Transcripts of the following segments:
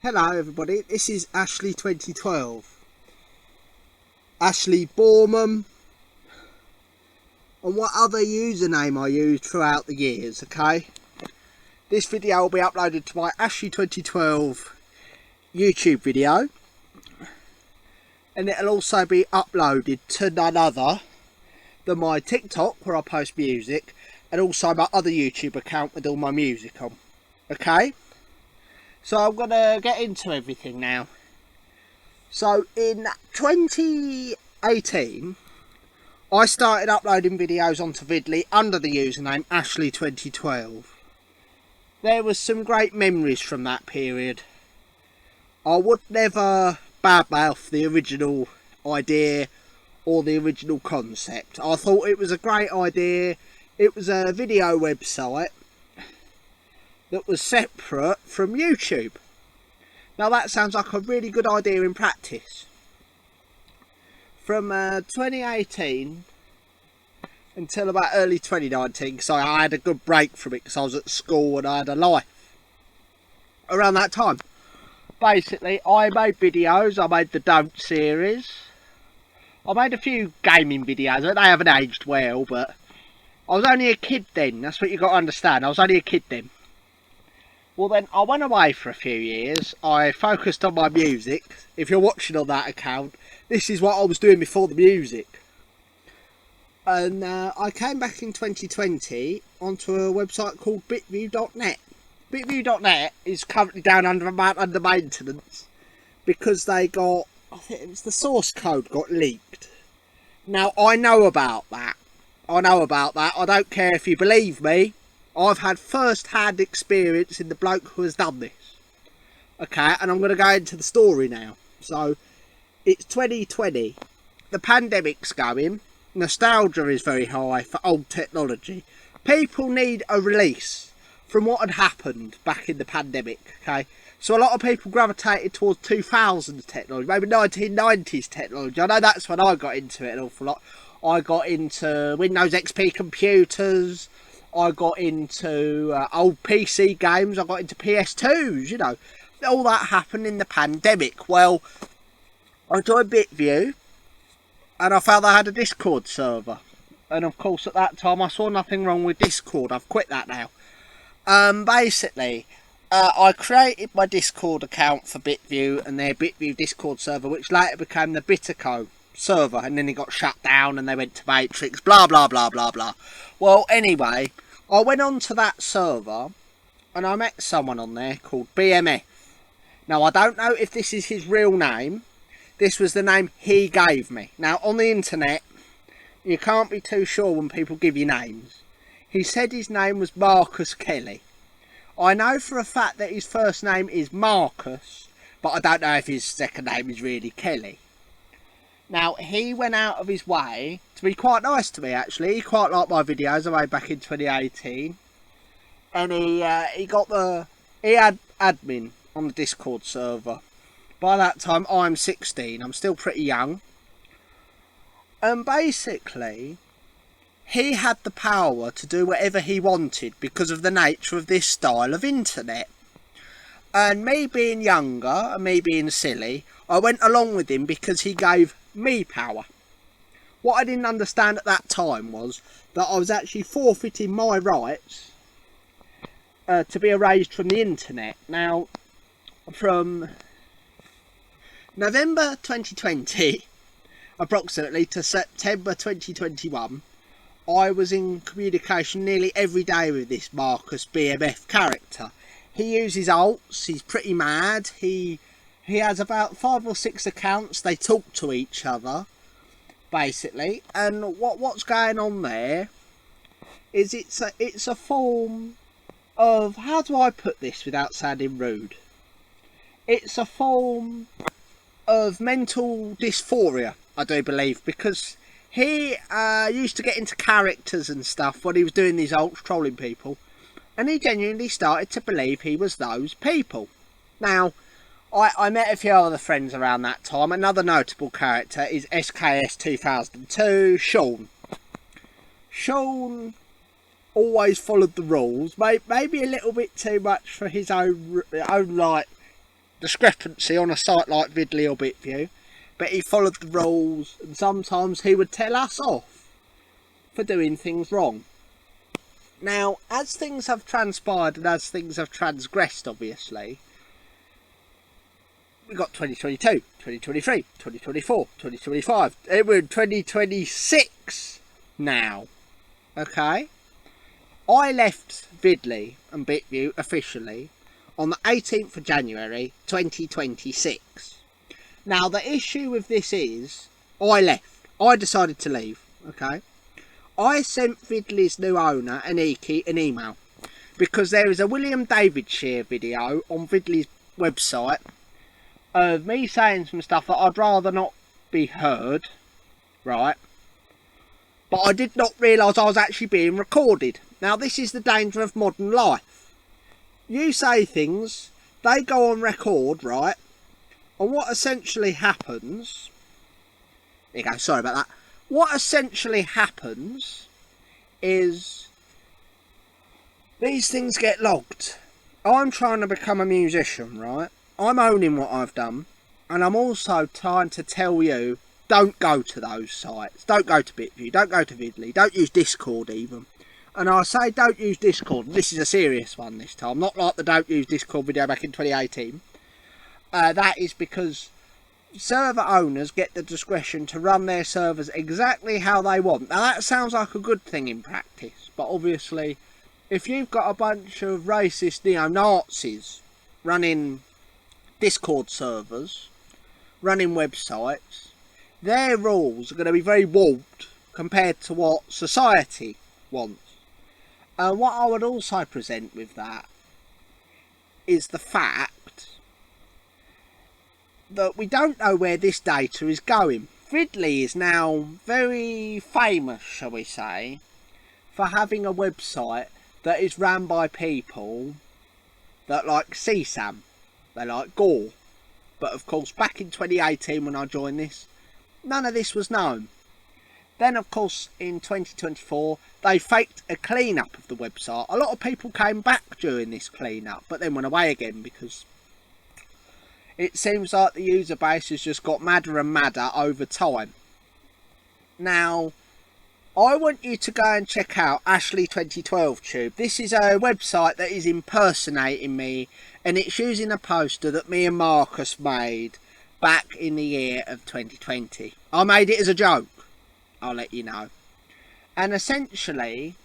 Hello everybody, this is Ashley2012. Ashley Borman, and what other username I used throughout the years, okay? This video will be uploaded to my Ashley2012 YouTube video, and it'll also be uploaded to none other than my TikTok where I post music, and also my other YouTube account with all my music on, okay? So I'm going to get into everything now. So in 2018, I started uploading videos onto Vidly under the username Ashley2012. There was some great memories from that period. I would never badmouth the original idea or the original concept. I thought it was a great idea. It was a video website that was separate from YouTube. Now that sounds like a really good idea in practice. From 2018 until about early 2019, because I had a good break from it because I was at school and I had a life around that time. Basically, I made videos. I made the Don't series. I made a few gaming videos. They haven't aged well, but I was only a kid then. That's what you got to understand. I was only a kid then. Well then, I went away for a few years. I focused on my music. If you're watching on that account, this is what I was doing before the music. And I came back in 2020 onto a website called bitview.net. Bitview.net is currently down under maintenance because they got, I think it was the source code got leaked. Now, I know about that. I don't care if you believe me. I've had first-hand experience in the bloke who has done this. Okay, and I'm going to go into the story now. So, it's 2020. The pandemic's going. Nostalgia is very high for old technology. People need a release from what had happened back in the pandemic, okay? So a lot of people gravitated towards 2000s technology, maybe 1990s technology. I know that's when I got into it an awful lot. I got into Windows XP computers. I got into old PC games, I got into PS2s, you know. All that happened in the pandemic. Well, I joined BitView and I found I had a Discord server. And of course at that time I saw nothing wrong with Discord. I've quit that now. Basically, I created my Discord account for BitView and their BitView Discord server, which later became the Bitterco server, and then it got shut down and they went to Matrix, blah blah blah blah blah. Well, anyway, I went on to that server and I met someone on there called BMF. Now, I don't know if this is his real name. This was the name he gave me. Now, on the internet, you can't be too sure when people give you names. He said his name was Marcus Kelly. I know for a fact that his first name is Marcus, but I don't know if his second name is really Kelly. Now, he went out of his way to be quite nice to me, actually. He quite liked my videos I made back in 2018. And he had admin on the Discord server. By that time, I'm 16. I'm still pretty young. And basically, he had the power to do whatever he wanted because of the nature of this style of internet. And me being younger and me being silly, I went along with him because he gave me power. What I didn't understand at that time was that I was actually forfeiting my rights to be erased from the internet. Now, from November 2020 approximately to September 2021, I was in communication nearly every day with this Marcus BMF character. He uses alts, he's pretty mad, he has about 5 or 6 accounts. They talk to each other, basically. And what's going on there is it's a form of, how do I put this without sounding rude? It's a form of mental dysphoria, I do believe, because he used to get into characters and stuff when he was doing these alts, trolling people, and he genuinely started to believe he was those people. Now, I met a few other friends around that time. Another notable character is SKS2002, Sean. Sean always followed the rules, maybe a little bit too much for his own like discrepancy on a site like Vidly or BitView, but he followed the rules, and sometimes he would tell us off for doing things wrong. Now, as things have transpired and as things have transgressed, obviously, we got 2022, 2023, 2024, 2025. We're in 2026 now. Okay? I left Vidly and BitView officially on the 18th of January 2026. Now, the issue with this is, I left. I decided to leave. Okay? I sent Vidly's new owner, Aniki, an email. Because there is a William David share video on Vidly's website of me saying some stuff that I'd rather not be heard. Right? But I did not realise I was actually being recorded. Now, this is the danger of modern life. You say things, they go on record, right? And what essentially happens... There you go, sorry about that. What essentially happens is these things get logged. I'm trying to become a musician, right? I'm owning what I've done. And I'm also trying to tell you, don't go to those sites. Don't go to BitView. Don't go to Vidly. Don't use Discord even. And I say don't use Discord. This is a serious one this time. Not like the don't use Discord video back in 2018. That is because server owners get the discretion to run their servers exactly how they want. Now that sounds like a good thing in practice. But obviously, if you've got a bunch of racist neo-Nazis running Discord servers, running websites, their rules are going to be very warped compared to what society wants. What I would also present with that is the fact that we don't know where this data is going. Vidly is now very famous, shall we say, for having a website that is run by people that like CSAM, they like gore. But of course, back in 2018 when I joined this, none of this was known. Then of course in 2024 they faked a clean-up of the website. A lot of people came back during this clean-up but then went away again because it seems like the user base has just got madder and madder over time. Now, I want you to go and check out Ashley2012 Tube. This is a website that is impersonating me, and it's using a poster that me and Marcus made back in the year of 2020. I made it as a joke, I'll let you know. And essentially,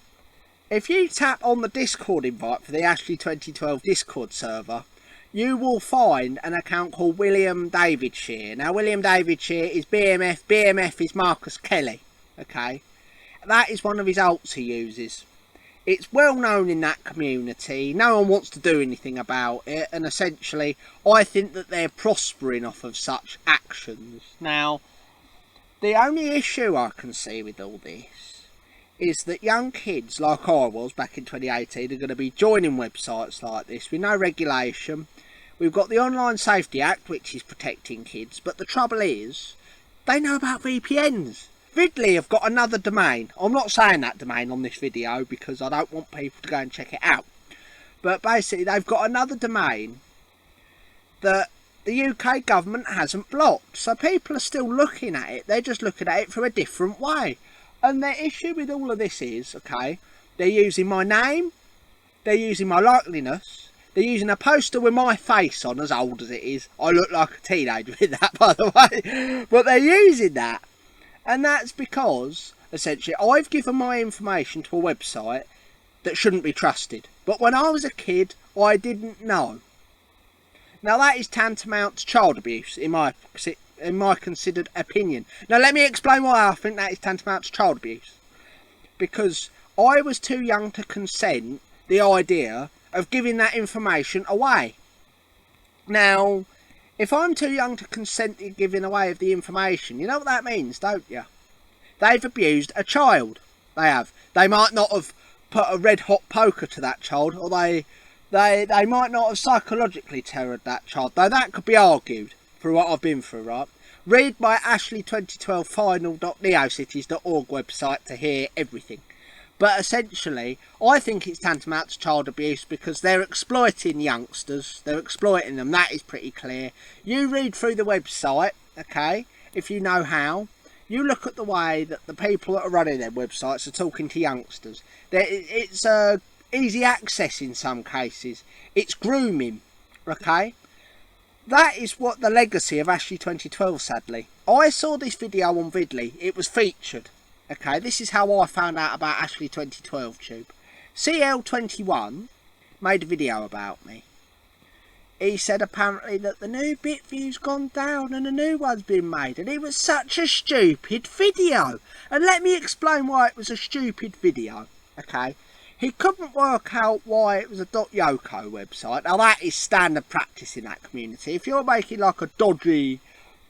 if you tap on the Discord invite for the Ashley2012 Discord server, you will find an account called William David Share. Now, William David Share is BMF. BMF is Marcus Kelly, okay? That is one of his alts he uses. It's well known in that community. No one wants to do anything about it. And essentially, I think that they're prospering off of such actions. Now, the only issue I can see with all this is that young kids, like I was back in 2018, are going to be joining websites like this with no regulation. We've got the Online Safety Act, which is protecting kids. But the trouble is, they know about VPNs. Vidly have got another domain. I'm not saying that domain on this video because I don't want people to go and check it out. But basically they've got another domain that the UK government hasn't blocked. So people are still looking at it. They're just looking at it from a different way. And their issue with all of this is, okay, they're using my name, they're using my likeliness, they're using a poster with my face on, as old as it is. I look like a teenager with that, by the way. But they're using that. And that's because, essentially, I've given my information to a website that shouldn't be trusted. But when I was a kid, I didn't know. Now, that is tantamount to child abuse, in my considered opinion. Now, let me explain why I think that is tantamount to child abuse. Because I was too young to consent the idea of giving that information away. Now, if I'm too young to consent to giving away of the information, you know what that means, don't you? They've abused a child. They have. They might not have put a red hot poker to that child, or they might not have psychologically terrored that child, though that could be argued for what I've been through, right? Read my Ashley2012 final.neocities.org website to hear everything. But essentially, I think it's tantamount to child abuse because they're exploiting youngsters. They're exploiting them. That is pretty clear. You read through the website, okay, if you know how. You look at the way that the people that are running their websites are talking to youngsters. It's easy access in some cases. It's grooming, okay. That is what the legacy of Ashley2012, sadly. I saw this video on Vidly. It was featured. Okay, this is how I found out about Ashley2012 tube. CL21 made a video about me. He said apparently that the new bit view's gone down and a new one's been made, and it was such a stupid video. And let me explain why it was a stupid video. Okay, he couldn't work out why it was a .yoko website. Now that is standard practice in that community. If you're making like a dodgy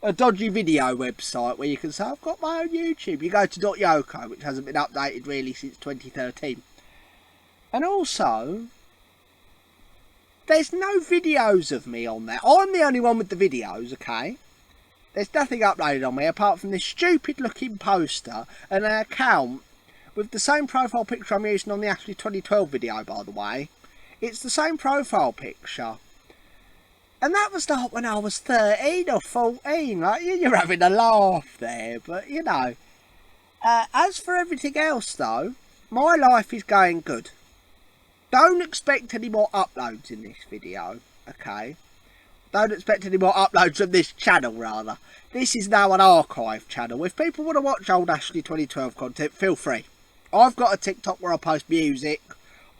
video website where you can say, I've got my own YouTube, you go to .yoko, which hasn't been updated really since 2013. And also, there's no videos of me on there. I'm the only one with the videos, okay? There's nothing uploaded on me apart from this stupid looking poster and an account with the same profile picture I'm using on the Ashley2012 video, by the way. It's the same profile picture. And that was like when I was 13 or 14. Like, you're having a laugh there, but you know. As for everything else though, my life is going good. Don't expect any more uploads in this video, okay? Don't expect any more uploads of this channel, rather. This is now an archive channel. If people want to watch old Ashley2012 content, feel free. I've got a TikTok where I post music.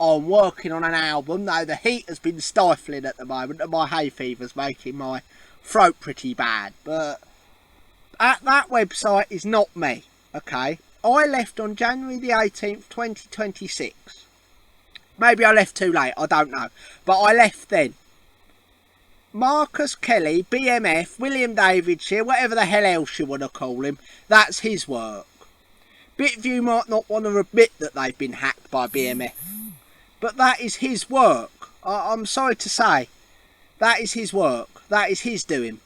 I'm working on an album, though the heat has been stifling at the moment and my hay fever's making my throat pretty bad. But that website is not me, okay? I left on January the 18th, 2026. Maybe I left too late, I don't know. But I left then. Marcus Kelly, BMF, William Davidshire, whatever the hell else you want to call him, that's his work. Bitview might not want to admit that they've been hacked by BMF. But that is his work. I'm sorry to say. That is his work. That is his doing.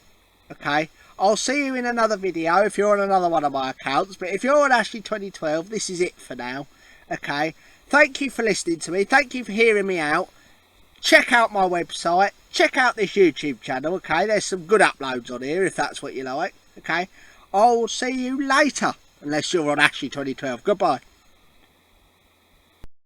Okay? I'll see you in another video if you're on another one of my accounts. But if you're on Ashley2012, this is it for now. Okay? Thank you for listening to me. Thank you for hearing me out. Check out my website. Check out this YouTube channel. Okay? There's some good uploads on here if that's what you like. Okay? I'll see you later. Unless you're on Ashley2012. Goodbye.